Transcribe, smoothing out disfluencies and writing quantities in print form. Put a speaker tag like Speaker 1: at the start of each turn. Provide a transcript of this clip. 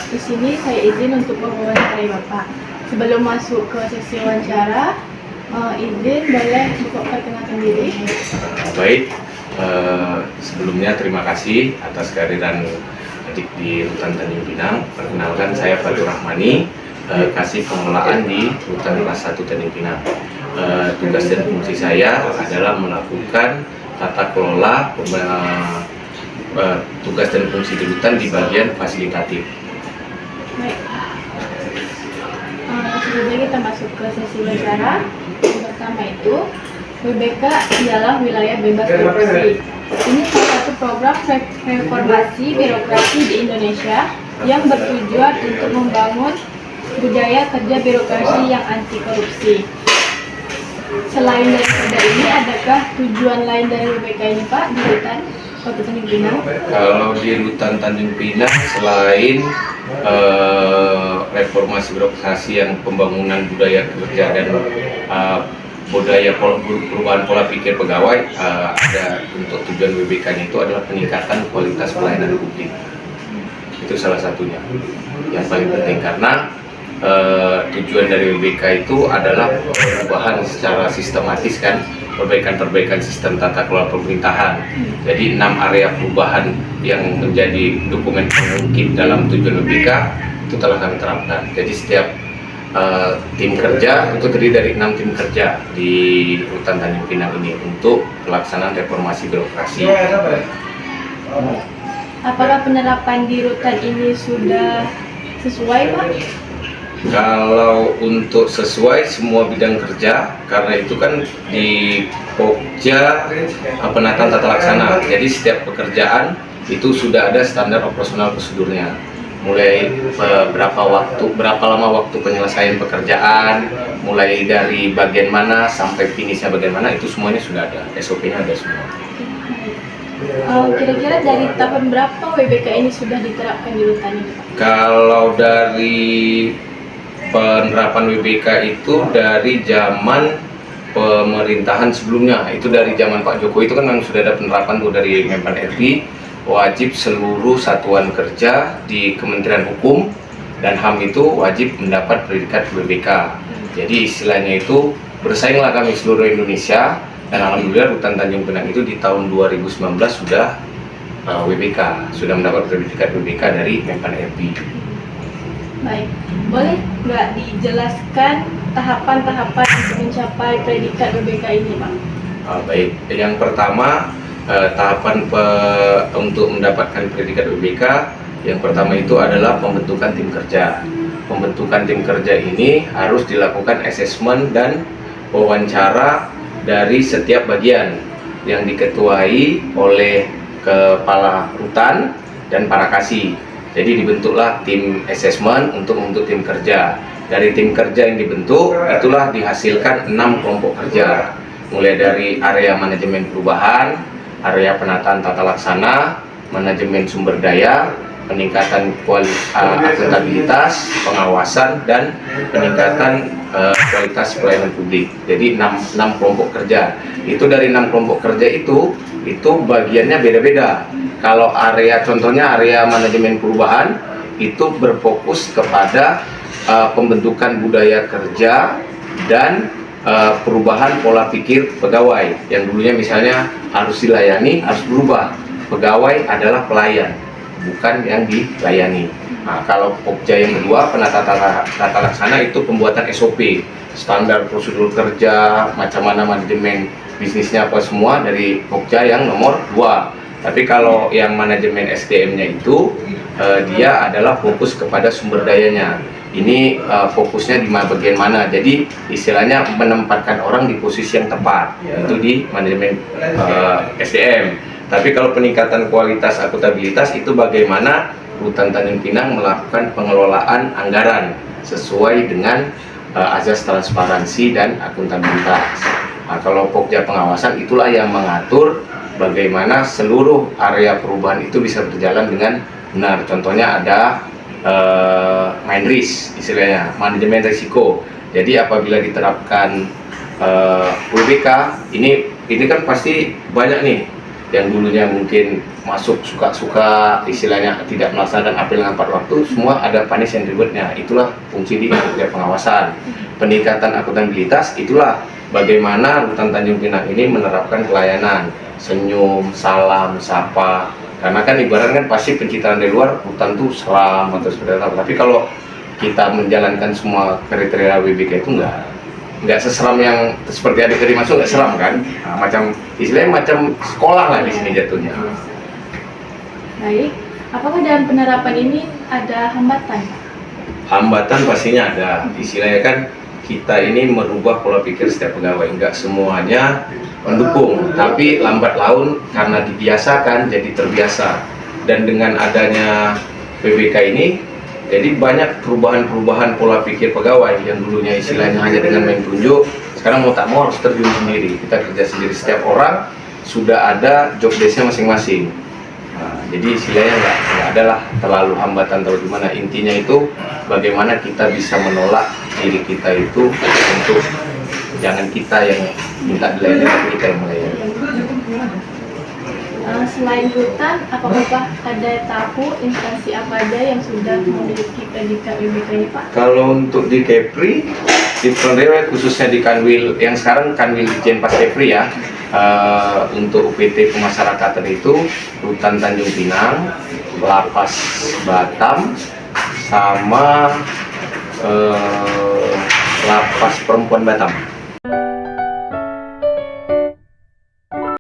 Speaker 1: Di sini saya izin untuk mewawancarai Bapak. Sebelum masuk ke sesi wawancara, izin boleh Bapak perkenalkan diri.
Speaker 2: Baik, sebelumnya terima kasih atas kehadiran adik di Rutan Tanjung Pinang. Perkenalkan, saya Fatur Rahmani, Kasih Pengelolaan di Rutan Kelas 1 Tanjung Pinang. Tugas dan fungsi saya adalah melakukan tata kelola tugas dan fungsi di rutan di bagian fasilitatif.
Speaker 1: Baik. Sebelumnya kita masuk ke sesi wawancara. Yang pertama itu, WBK ialah wilayah bebas korupsi. Ini salah satu program reformasi birokrasi di Indonesia yang bertujuan untuk membangun budaya kerja birokrasi yang anti korupsi. Selain daripada ini, adakah tujuan lain dari WBK ini, Pak, di Rutan Kota Tanjung Pinang?
Speaker 2: Kalau di Rutan Tanjung Pinang, selain reformasi birokrasi yang pembangunan budaya kerja dan perubahan pola pikir pegawai, ada untuk tujuan WBK-nya itu adalah peningkatan kualitas pelayanan publik. Itu salah satunya yang paling penting, karena tujuan dari WBK itu adalah perubahan secara sistematis, kan, perbaikan sistem tata kelola pemerintahan. Jadi 6 area perubahan yang menjadi dokumen pengungkit dalam tujuan WBK itu telah kami terapkan. Jadi setiap tim kerja itu terdiri dari 6 tim kerja di Rutan Tanjung Pinang ini untuk pelaksanaan reformasi birokrasi.
Speaker 1: Apakah penerapan di Rutan ini sudah sesuai, Pak?
Speaker 2: Kalau untuk sesuai semua bidang kerja, karena itu kan di Pokja penataan tata laksana, jadi setiap pekerjaan itu sudah ada standar operasional prosedurnya, mulai berapa lama waktu penyelesaian pekerjaan, mulai dari bagian mana sampai finishnya bagian mana, itu semuanya sudah ada, SOP-nya ada semua.
Speaker 1: Kira-kira dari tahun berapa WBK ini sudah diterapkan di Rutan ini, Pak?
Speaker 2: Kalau dari penerapan WBK itu dari zaman pemerintahan sebelumnya, itu dari zaman Pak Jokowi itu kan memang sudah ada penerapan tuh dari Menpan RI, wajib seluruh satuan kerja di Kementerian Hukum dan HAM itu wajib mendapat predikat WBK. Jadi istilahnya itu bersainglah kami seluruh Indonesia, dan alhamdulillah Rutan Tanjung Pinang itu di tahun 2019 sudah WBK, sudah mendapat predikat WBK dari Menpan RI.
Speaker 1: Baik, boleh nggak dijelaskan tahapan-tahapan untuk mencapai predikat WBK ini, Pak?
Speaker 2: Baik, yang pertama tahapan untuk mendapatkan predikat WBK, yang pertama itu adalah pembentukan tim kerja. Pembentukan tim kerja ini harus dilakukan asesmen dan wawancara dari setiap bagian yang diketuai oleh kepala rutan dan para kasih. Jadi dibentuklah tim asesmen untuk membentuk tim kerja. Dari tim kerja yang dibentuk, itulah dihasilkan 6 kelompok kerja. Mulai dari area manajemen perubahan, area penataan tata laksana, manajemen sumber daya, peningkatan akuntabilitas, pengawasan, dan peningkatan kualitas pelayanan publik. Jadi 6 kelompok kerja. Itu dari 6 kelompok kerja itu bagiannya beda-beda. Kalau contohnya area manajemen perubahan itu berfokus kepada pembentukan budaya kerja dan perubahan pola pikir pegawai. Yang dulunya misalnya harus dilayani, harus berubah. Pegawai adalah pelayan, bukan yang dilayani. Nah, kalau Pokja yang kedua, penata tata laksana, itu pembuatan SOP, standar prosedur kerja, macam mana manajemen bisnisnya apa semua, dari Pokja yang nomor 2. Tapi kalau yang manajemen SDM-nya itu dia adalah fokus kepada sumber dayanya. Ini fokusnya di bagian mana. Jadi istilahnya menempatkan orang di posisi yang tepat, itu di manajemen SDM. Tapi kalau peningkatan kualitas akuntabilitas itu bagaimana Rutan Tanjung Pinang melakukan pengelolaan anggaran sesuai dengan azas transparansi dan akuntabilitas. Nah, kalau Pokja pengawasan itulah yang mengatur bagaimana seluruh area perubahan itu bisa berjalan dengan benar. Contohnya ada main risk, istilahnya manajemen risiko. Jadi apabila diterapkan WBK ini kan pasti banyak nih yang dulunya mungkin masuk suka-suka, istilahnya tidak melaksanakan apel dengan tepat waktu, semua ada punish and reward-nya. Itulah fungsi di kerja pengawasan. Peningkatan akuntabilitas, itulah bagaimana Rutan Tanjung Pinang ini menerapkan pelayanan, senyum, salam, sapa. Karena kan ibaratnya kan pasti pencitraan dari luar, hutan tuh seram atau seperti apa. Tapi kalau kita menjalankan semua kriteria WBK itu nggak seseram yang seperti adik tadi masuk, nggak seram kan? Nah, macam istilahnya macam sekolah lah di sini jatuhnya.
Speaker 1: Baik, apakah dalam penerapan ini ada hambatan, Pak?
Speaker 2: Hambatan pastinya ada. Istilahnya kan kita ini merubah pola pikir setiap pegawai, nggak semuanya mendukung, tapi lambat laun karena dibiasakan jadi terbiasa. Dan dengan adanya PBK ini, jadi banyak perubahan-perubahan pola pikir pegawai yang dulunya istilahnya hanya dengan main tunjuk, sekarang mau tak mau harus terjun sendiri. Kita kerja sendiri, setiap orang sudah ada job desk-nya masing-masing. Nah, jadi istilahnya nggak ada lah terlalu hambatan atau gimana. Intinya itu bagaimana kita bisa menolak diri kita itu untuk jangan kita yang minta dilayani, tapi kita yang melayani.
Speaker 1: Selain hutan, apakah ada tahu instansi apa aja yang sudah memiliki predikat WBK ini, Pak?
Speaker 2: Kalau untuk di Kepri, di Penerbangan khususnya di Kanwil, yang sekarang Kanwil Dijen Pas Kepri ya, untuk UPT pemasyarakatan itu Rutan Tanjung Pinang, Lapas Batam, sama Lapas Perempuan Batam.